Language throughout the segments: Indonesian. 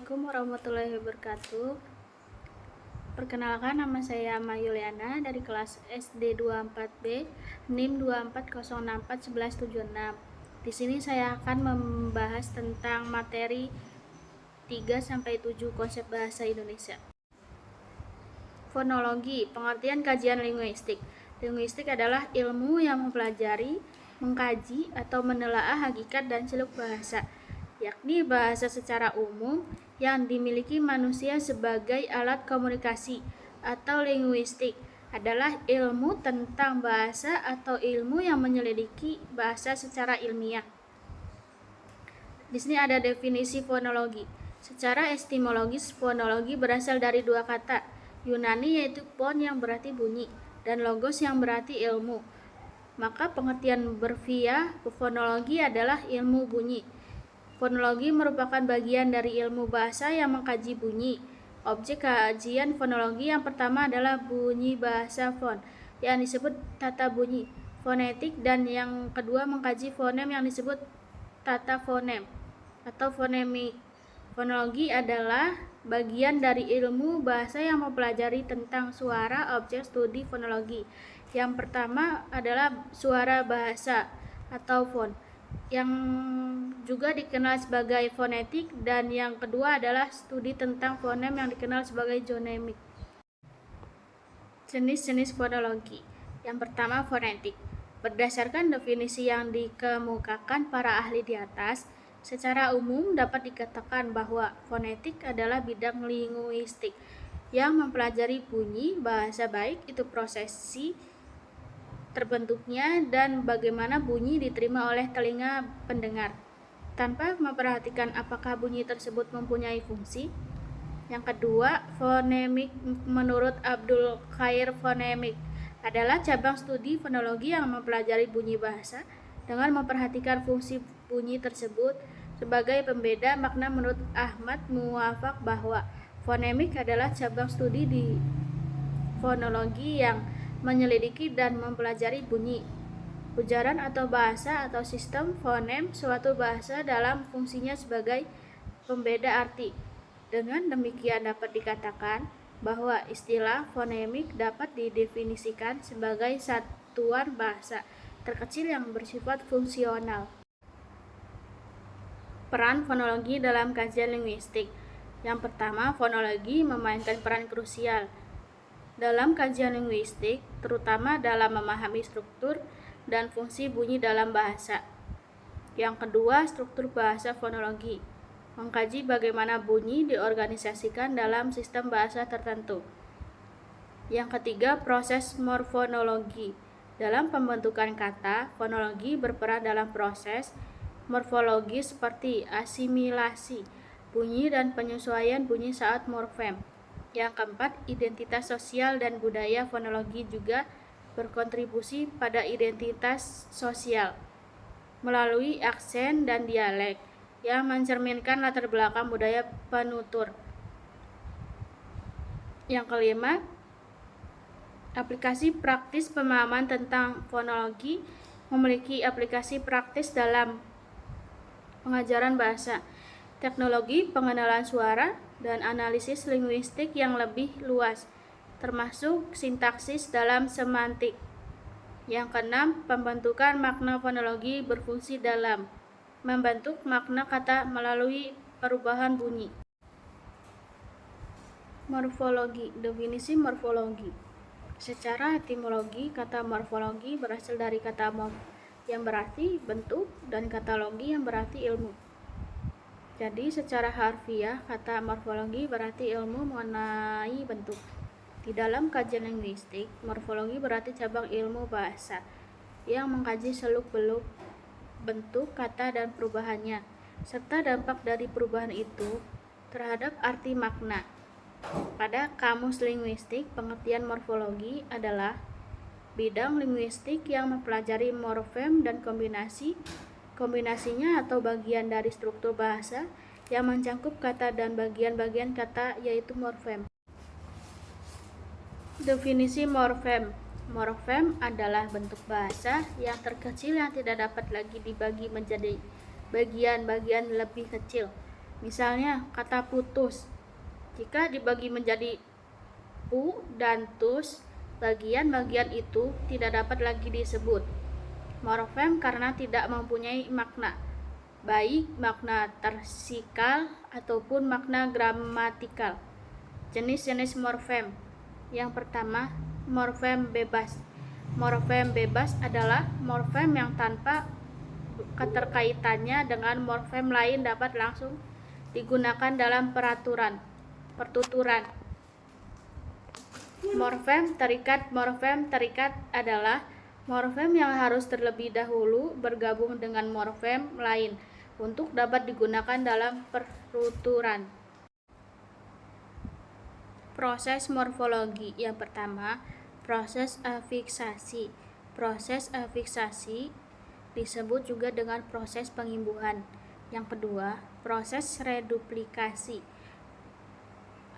Assalamualaikum warahmatullahi wabarakatuh. Perkenalkan, nama saya Ama Yuliana dari kelas SD 24B, NIM 240641176. Di sini saya akan membahas tentang materi 3-7 konsep bahasa Indonesia. Fonologi, pengertian kajian linguistik. Linguistik adalah ilmu yang mempelajari, mengkaji, atau menelaah hakikat dan seluk bahasa, yakni bahasa secara umum yang dimiliki manusia sebagai alat komunikasi. Atau linguistik adalah ilmu tentang bahasa atau ilmu yang menyelidiki bahasa secara ilmiah. Di sini ada definisi fonologi. Secara etimologis, fonologi berasal dari dua kata Yunani, yaitu pon yang berarti bunyi dan logos yang berarti ilmu. Maka pengertian bervia fonologi adalah ilmu bunyi. Fonologi merupakan bagian dari ilmu bahasa yang mengkaji bunyi. Objek kajian fonologi yang pertama adalah bunyi bahasa fon, yang disebut tata bunyi fonetik, dan yang kedua mengkaji fonem yang disebut tata fonem atau fonemik. Fonologi adalah bagian dari ilmu bahasa yang mempelajari tentang suara. Objek studi fonologi yang pertama adalah suara bahasa atau fon, yang juga dikenal sebagai fonetik, dan yang kedua adalah studi tentang fonem yang dikenal sebagai zonemik. Jenis-jenis fonologi. Yang pertama, fonetik. Berdasarkan definisi yang dikemukakan para ahli di atas, secara umum dapat dikatakan bahwa fonetik adalah bidang linguistik yang mempelajari bunyi bahasa, baik itu prosesi terbentuknya dan bagaimana bunyi diterima oleh telinga pendengar, tanpa memperhatikan apakah bunyi tersebut mempunyai fungsi. Yang kedua, fonemik. Menurut Abdul Khair, fonemik adalah cabang studi fonologi yang mempelajari bunyi bahasa dengan memperhatikan fungsi bunyi tersebut sebagai pembeda makna. Menurut Ahmad Muwafaq bahwa fonemik adalah cabang studi di fonologi yang menyelidiki dan mempelajari bunyi, ujaran atau bahasa atau sistem fonem suatu bahasa dalam fungsinya sebagai pembeda arti. Dengan demikian dapat dikatakan bahwa istilah fonemik dapat didefinisikan sebagai satuan bahasa terkecil yang bersifat fungsional. Peran fonologi dalam kajian linguistik. Yang pertama, fonologi memainkan peran krusial dalam kajian linguistik, terutama dalam memahami struktur dan fungsi bunyi dalam bahasa. Yang kedua, struktur bahasa fonologi mengkaji bagaimana bunyi diorganisasikan dalam sistem bahasa tertentu. Yang ketiga, proses morfonologi. Dalam pembentukan kata, fonologi berperan dalam proses morfologi seperti asimilasi bunyi dan penyesuaian bunyi saat morfem. Yang keempat, identitas sosial dan budaya. Fonologi juga berkontribusi pada identitas sosial melalui aksen dan dialek yang mencerminkan latar belakang budaya penutur. Yang kelima, aplikasi praktis. Pemahaman tentang fonologi memiliki aplikasi praktis dalam pengajaran bahasa, teknologi pengenalan suara, dan analisis linguistik yang lebih luas, termasuk sintaksis dalam semantik. Yang keenam, pembentukan makna. Fonologi berfungsi dalam membentuk makna kata melalui perubahan bunyi. Morfologi. Definisi morfologi. Secara etimologi, kata morfologi berasal dari kata morf yang berarti bentuk dan kata logi yang berarti ilmu. Jadi secara harfiah, kata morfologi berarti ilmu mengenai bentuk. Di dalam kajian linguistik, morfologi berarti cabang ilmu bahasa yang mengkaji seluk-beluk bentuk kata dan perubahannya, serta dampak dari perubahan itu terhadap arti makna. Pada kamus linguistik, pengertian morfologi adalah bidang linguistik yang mempelajari morfem dan kombinasinya atau bagian dari struktur bahasa yang mencangkup kata dan bagian-bagian kata, yaitu morfem. Definisi morfem. Morfem adalah bentuk bahasa yang terkecil yang tidak dapat lagi dibagi menjadi bagian-bagian lebih kecil. Misalnya, kata putus. Jika dibagi menjadi pu dan tus, bagian-bagian itu tidak dapat lagi disebut morfem karena tidak mempunyai makna, baik makna tersikal ataupun makna gramatikal. Jenis-jenis morfem. Yang pertama, morfem bebas. Morfem bebas adalah morfem yang tanpa keterkaitannya dengan morfem lain dapat langsung digunakan dalam pertuturan. Morfem terikat adalah morfem yang harus terlebih dahulu bergabung dengan morfem lain untuk dapat digunakan dalam pertuturan. Proses morfologi. Yang pertama, proses afiksasi. Proses afiksasi disebut juga dengan proses pengimbuhan. Yang kedua, proses reduplikasi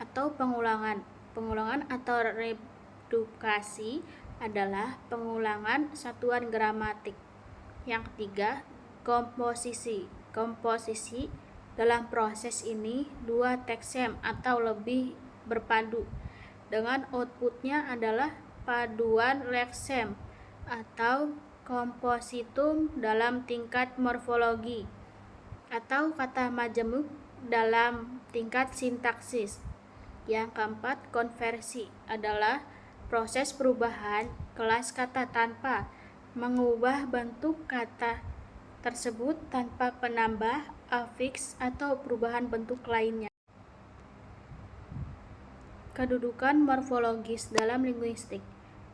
atau pengulangan. Pengulangan atau reduplikasi adalah pengulangan satuan gramatik. Yang ketiga, komposisi. Komposisi dalam proses ini dua teksem atau lebih berpadu dengan outputnya adalah paduan leksem atau kompositum dalam tingkat morfologi atau kata majemuk dalam tingkat sintaksis. Yang keempat, konversi adalah proses perubahan kelas kata tanpa mengubah bentuk kata tersebut tanpa penambah, afiks, atau perubahan bentuk lainnya. Kedudukan morfologis dalam linguistik.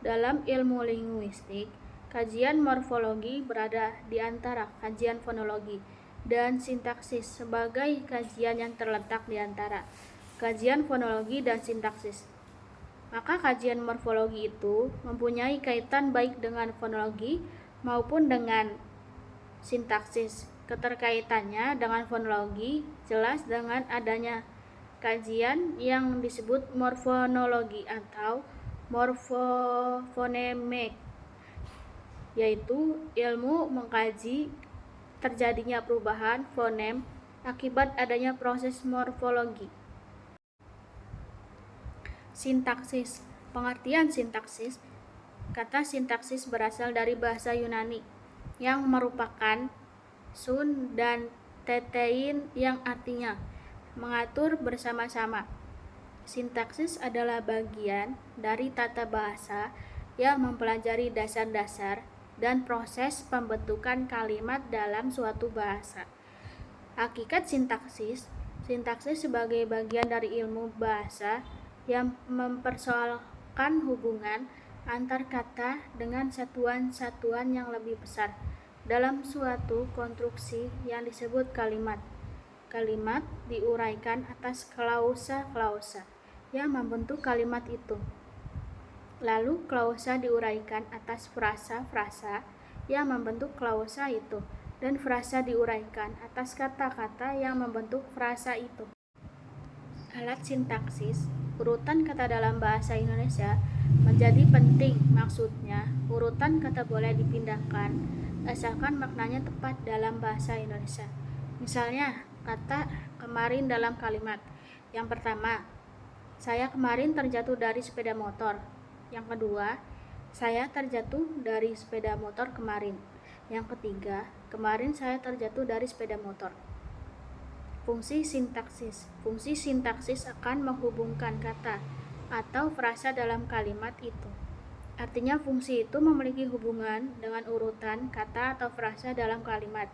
Dalam ilmu linguistik, kajian morfologi berada di antara kajian fonologi dan sintaksis sebagai kajian yang terletak di antara kajian fonologi dan sintaksis. Maka kajian morfologi itu mempunyai kaitan baik dengan fonologi maupun dengan sintaksis. Keterkaitannya dengan fonologi jelas dengan adanya kajian yang disebut morfonologi atau morfofonemik, yaitu ilmu mengkaji terjadinya perubahan fonem akibat adanya proses morfologi. Sintaksis. Pengertian sintaksis. Kata sintaksis berasal dari bahasa Yunani yang merupakan sun dan tetein yang artinya mengatur bersama-sama. Sintaksis adalah bagian dari tata bahasa yang mempelajari dasar-dasar dan proses pembentukan kalimat dalam suatu bahasa. Hakikat sintaksis. Sintaksis sebagai bagian dari ilmu bahasa yang mempersoalkan hubungan antar kata dengan satuan-satuan yang lebih besar dalam suatu konstruksi yang disebut kalimat. Kalimat diuraikan atas klausa-klausa yang membentuk kalimat itu. Lalu klausa diuraikan atas frasa-frasa yang membentuk klausa itu, dan frasa diuraikan atas kata-kata yang membentuk frasa itu. Alat sintaksis. Urutan kata dalam bahasa Indonesia menjadi penting. Maksudnya, urutan kata boleh dipindahkan asalkan maknanya tepat dalam bahasa Indonesia. Misalnya, kata kemarin dalam kalimat. Yang pertama, saya kemarin terjatuh dari sepeda motor. Yang kedua, saya terjatuh dari sepeda motor kemarin. Yang ketiga, kemarin saya terjatuh dari sepeda motor. Fungsi sintaksis. Fungsi sintaksis akan menghubungkan kata atau frasa dalam kalimat itu. Artinya fungsi itu memiliki hubungan dengan urutan kata atau frasa dalam kalimat.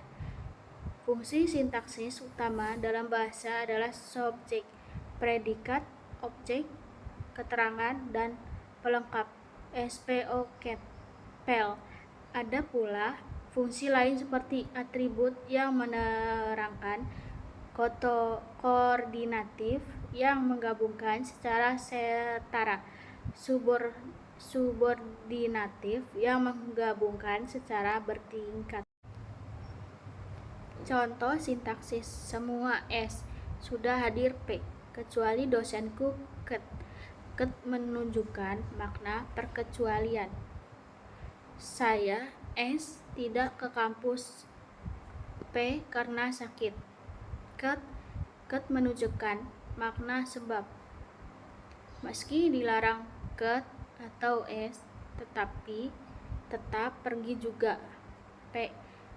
Fungsi sintaksis utama dalam bahasa adalah subjek, predikat, objek, keterangan, dan pelengkap. SPOK, PEL. Ada pula fungsi lain seperti atribut yang menerangkan, koordinatif yang menggabungkan secara setara, subordinatif yang menggabungkan secara bertingkat. Contoh sintaksis. Semua S sudah hadir P kecuali dosenku Ket. Ket menunjukkan makna perkecualian. Saya S tidak ke kampus P karena sakit. Ket Ket menunjukkan makna sebab. Meski dilarang ket atau es, tetapi tetap pergi juga. P.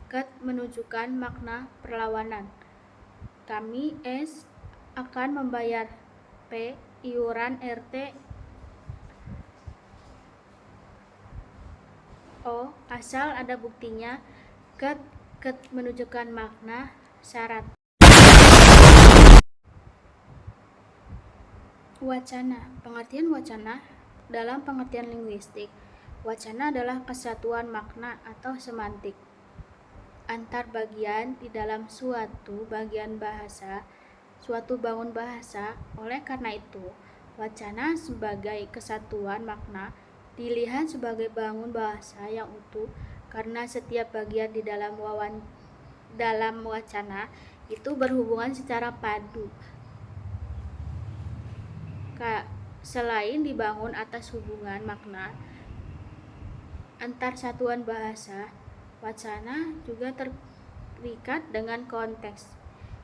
Ket menunjukkan makna perlawanan. Kami es akan membayar. P. Iuran RT. O. Asal ada buktinya. Ket menunjukkan makna syarat. Wacana. Pengertian wacana dalam pengertian linguistik. Wacana adalah kesatuan makna atau semantik antar bagian di dalam suatu bagian bahasa, suatu bangun bahasa. Oleh karena itu, wacana sebagai kesatuan makna dilihat sebagai bangun bahasa yang utuh karena setiap bagian di dalam wacana itu berhubungan secara padu. Selain dibangun atas hubungan makna antar satuan bahasa, wacana juga terikat dengan konteks.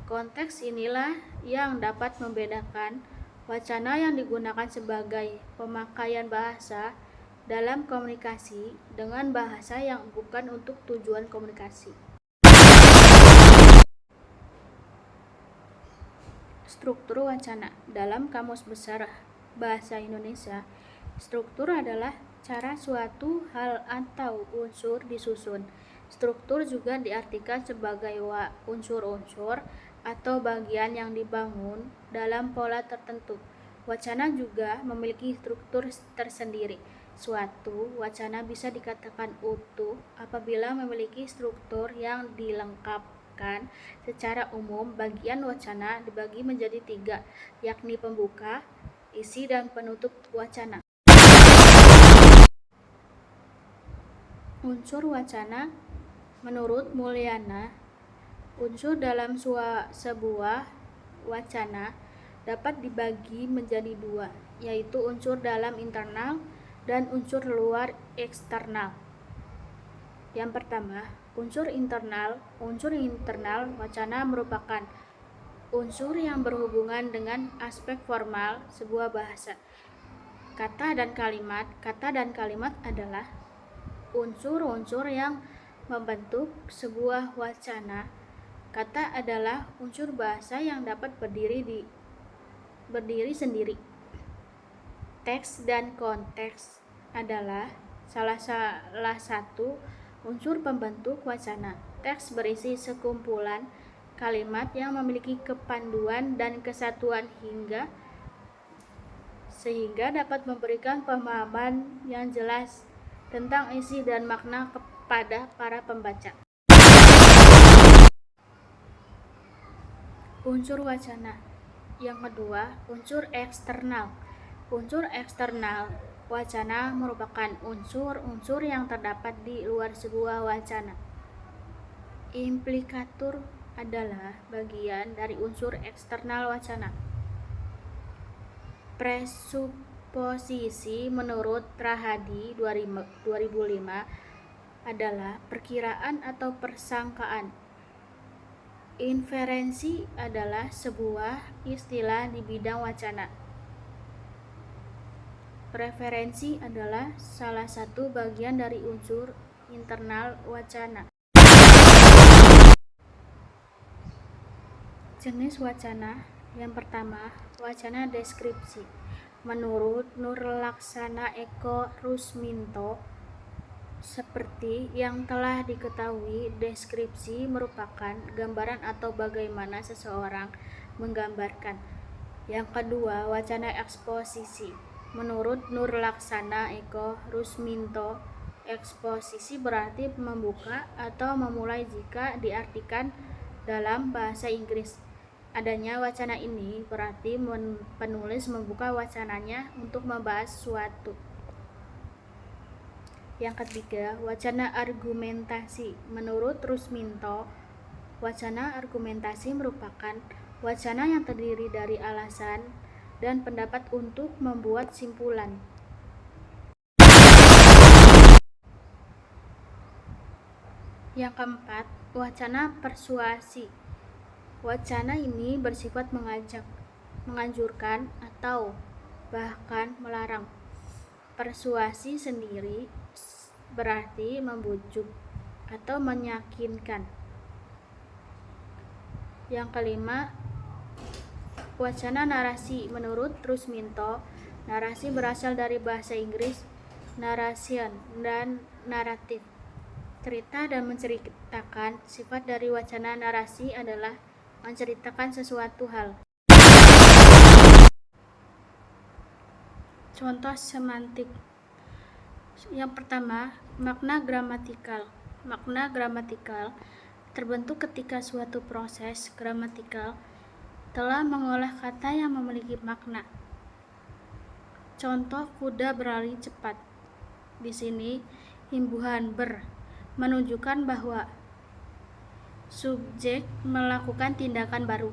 Konteks inilah yang dapat membedakan wacana yang digunakan sebagai pemakaian bahasa dalam komunikasi dengan bahasa yang bukan untuk tujuan komunikasi. Struktur wacana. Dalam Kamus Besar Bahasa Indonesia, struktur adalah cara suatu hal atau unsur disusun. Struktur juga diartikan sebagai unsur-unsur atau bagian yang dibangun dalam pola tertentu. Wacana juga memiliki struktur tersendiri. Suatu wacana bisa dikatakan utuh apabila memiliki struktur yang dilengkapi. Secara umum, bagian wacana dibagi menjadi 3, yakni pembuka, isi, dan penutup wacana. Unsur wacana. Menurut Mulyana, unsur dalam sebuah wacana dapat dibagi menjadi 2, yaitu unsur dalam internal dan unsur luar eksternal. Yang pertama, unsur internal. Unsur internal wacana merupakan unsur yang berhubungan dengan aspek formal sebuah bahasa. Kata dan kalimat. Kata dan kalimat adalah unsur-unsur yang membentuk sebuah wacana. Kata adalah unsur bahasa yang dapat berdiri sendiri. Teks dan konteks adalah salah satu unsur pembentuk wacana. Teks berisi sekumpulan kalimat yang memiliki kepanduan dan kesatuan sehingga dapat memberikan pemahaman yang jelas tentang isi dan makna kepada para pembaca. Unsur wacana. Yang kedua, unsur eksternal. Unsur eksternal wacana merupakan unsur-unsur yang terdapat di luar sebuah wacana. Implikatur adalah bagian dari unsur eksternal wacana. Presuposisi menurut Rahadi 2005 adalah perkiraan atau persangkaan. Inferensi adalah sebuah istilah di bidang wacana. Preferensi adalah salah satu bagian dari unsur internal wacana. Jenis wacana. Yang pertama, wacana deskripsi. Menurut Nurlaksana Eko Rusminto, seperti yang telah diketahui, deskripsi merupakan gambaran atau bagaimana seseorang menggambarkan. Yang kedua, wacana eksposisi. Menurut Nurlaksana Eko Rusminto, eksposisi berarti membuka atau memulai jika diartikan dalam bahasa Inggris. Adanya wacana ini berarti penulis membuka wacananya untuk membahas suatu. Yang ketiga, wacana argumentasi. Menurut Rusminto, wacana argumentasi merupakan wacana yang terdiri dari alasan dan pendapat untuk membuat simpulan. Yang keempat, wacana persuasi. Wacana ini bersifat mengajak, menganjurkan, atau bahkan melarang. Persuasi sendiri berarti membujuk atau meyakinkan. Yang kelima, wacana narasi. Menurut Rusminto, narasi berasal dari bahasa Inggris narration dan naratif. Cerita dan menceritakan. Sifat dari wacana narasi adalah menceritakan sesuatu hal. Contoh semantik. Yang pertama, makna gramatikal. Makna gramatikal terbentuk ketika suatu proses gramatikal telah mengolah kata yang memiliki makna. Contoh kuda berlari cepat. Di sini imbuhan ber menunjukkan bahwa subjek melakukan tindakan baru.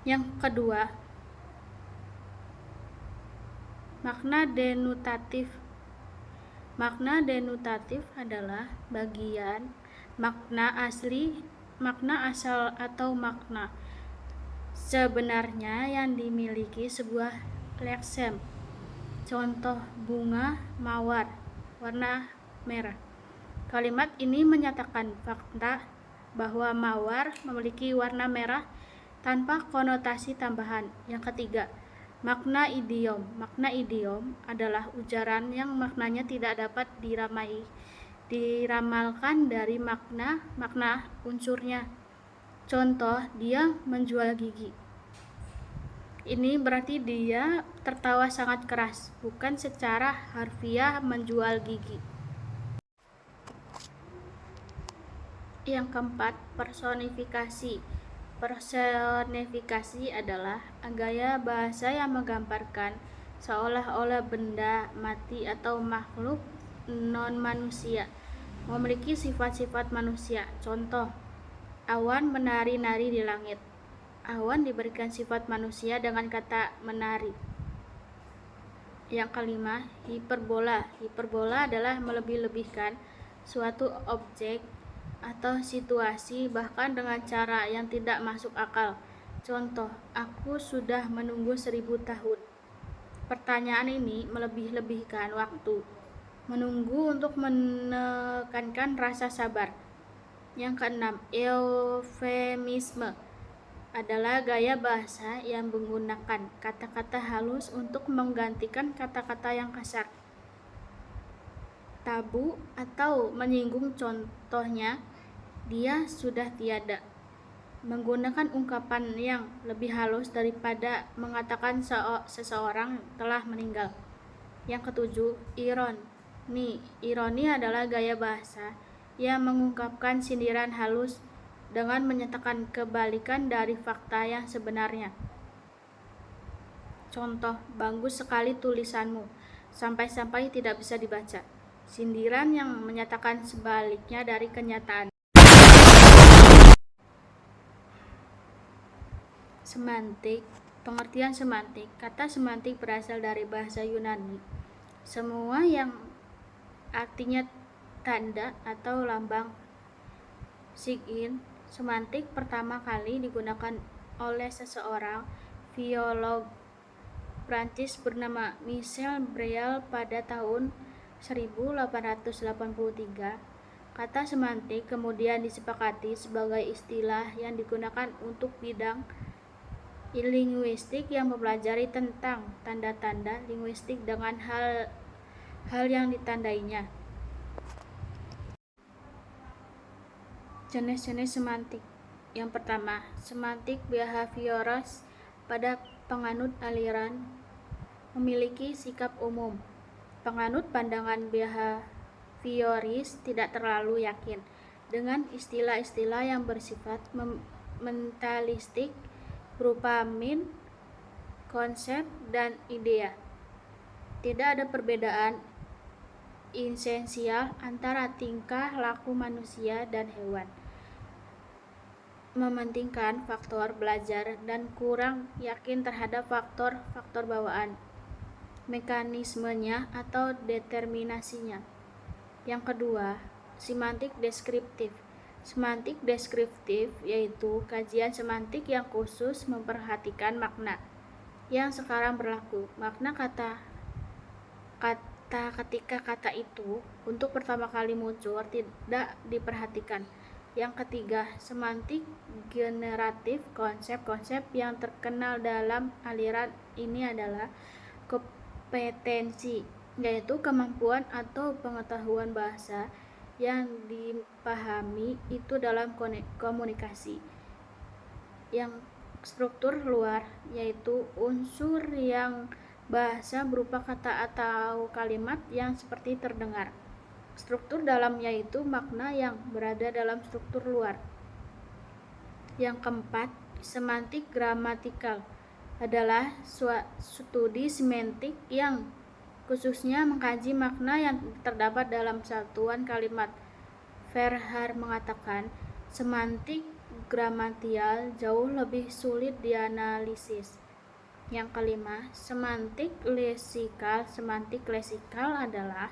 Yang kedua, makna denutatif. Makna denutatif adalah bagian makna asli, makna asal atau makna sebenarnya yang dimiliki sebuah leksem. Contoh bunga mawar warna merah. Kalimat ini menyatakan fakta bahwa mawar memiliki warna merah tanpa konotasi tambahan. Yang ketiga, makna idiom. Makna idiom adalah ujaran yang maknanya tidak dapat diramalkan dari makna unsurnya. Contoh, dia menjual gigi. Ini berarti dia tertawa sangat keras, bukan secara harfiah menjual gigi. Yang keempat, personifikasi. Personifikasi adalah gaya bahasa yang menggambarkan seolah-olah benda mati atau makhluk non-manusia memiliki sifat-sifat manusia. Contoh, awan menari-nari di langit. Awan diberikan sifat manusia dengan kata menari. Yang kelima, hiperbola. Hiperbola adalah melebih-lebihkan suatu objek atau situasi bahkan dengan cara yang tidak masuk akal. Contoh, aku sudah menunggu 1000 tahun. Pertanyaan ini melebih-lebihkan waktu menunggu untuk menekankan rasa sabar. Yang keenam, eufemisme adalah gaya bahasa yang menggunakan kata-kata halus untuk menggantikan kata-kata yang kasar, tabu, atau menyinggung. Contohnya, dia sudah tiada. Menggunakan ungkapan yang lebih halus daripada mengatakan seseorang telah meninggal. Yang ketujuh, ironi. Ironi adalah gaya bahasa yang mengungkapkan sindiran halus dengan menyatakan kebalikan dari fakta yang sebenarnya. Contoh, bagus sekali tulisanmu, sampai-sampai tidak bisa dibaca. Sindiran yang menyatakan sebaliknya dari kenyataan. Semantik. Pengertian semantik. Kata semantik berasal dari bahasa Yunani. Semua yang artinya tanda atau lambang. Sign. Semantik pertama kali digunakan oleh seseorang filolog Prancis bernama Michel Brial pada tahun 1883. Kata semantik kemudian disepakati sebagai istilah yang digunakan untuk bidang linguistik yang mempelajari tentang tanda-tanda linguistik dengan hal yang ditandainya. Jenis-jenis semantik. Yang pertama, semantik behavioris pada penganut aliran memiliki sikap umum. Penganut pandangan behavioris tidak terlalu yakin dengan istilah-istilah yang bersifat mentalistik berupa min, konsep, dan idea. Tidak ada perbedaan esensial antara tingkah laku manusia dan hewan. Mementingkan faktor belajar dan kurang yakin terhadap faktor bawaan, mekanismenya atau determinasinya. Yang kedua, semantik deskriptif. Semantik deskriptif yaitu kajian semantik yang khusus memperhatikan makna yang sekarang berlaku. Makna kata ketika kata itu untuk pertama kali muncul tidak diperhatikan. Yang ketiga, semantik generatif. Konsep-konsep yang terkenal dalam aliran ini adalah kompetensi, yaitu kemampuan atau pengetahuan bahasa yang dipahami itu dalam komunikasi. Yang struktur luar, yaitu unsur yang bahasa berupa kata atau kalimat yang seperti terdengar. Struktur dalam yaitu makna yang berada dalam struktur luar. Yang keempat, semantik gramatikal adalah studi semantik yang khususnya mengkaji makna yang terdapat dalam satuan kalimat. Verhaar mengatakan, semantik gramatial jauh lebih sulit dianalisis. Yang kelima, semantik leksikal. Semantik leksikal adalah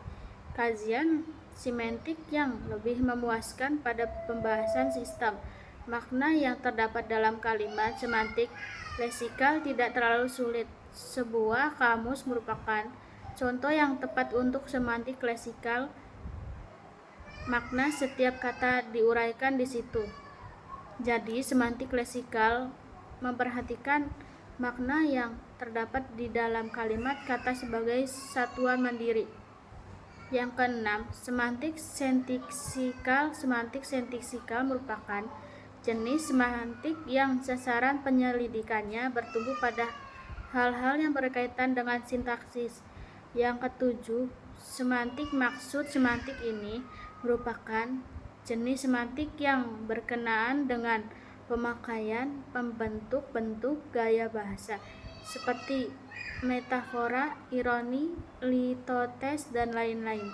kajian semantik yang lebih memuaskan pada pembahasan sistem makna yang terdapat dalam kalimat. Semantik leksikal tidak terlalu sulit. Sebuah kamus merupakan contoh yang tepat untuk semantik leksikal. Makna setiap kata diuraikan di situ. Jadi, semantik leksikal memperhatikan makna yang terdapat di dalam kalimat kata sebagai satuan mandiri. Yang keenam, semantik sintaksikal. Semantik sintaksikal merupakan jenis semantik yang sasaran penyelidikannya bertumbuh pada hal-hal yang berkaitan dengan sintaksis. Yang ketujuh, semantik maksud. Semantik ini merupakan jenis semantik yang berkenaan dengan pemakaian pembentuk-bentuk gaya bahasa seperti metafora, ironi, litotes, dan lain-lain.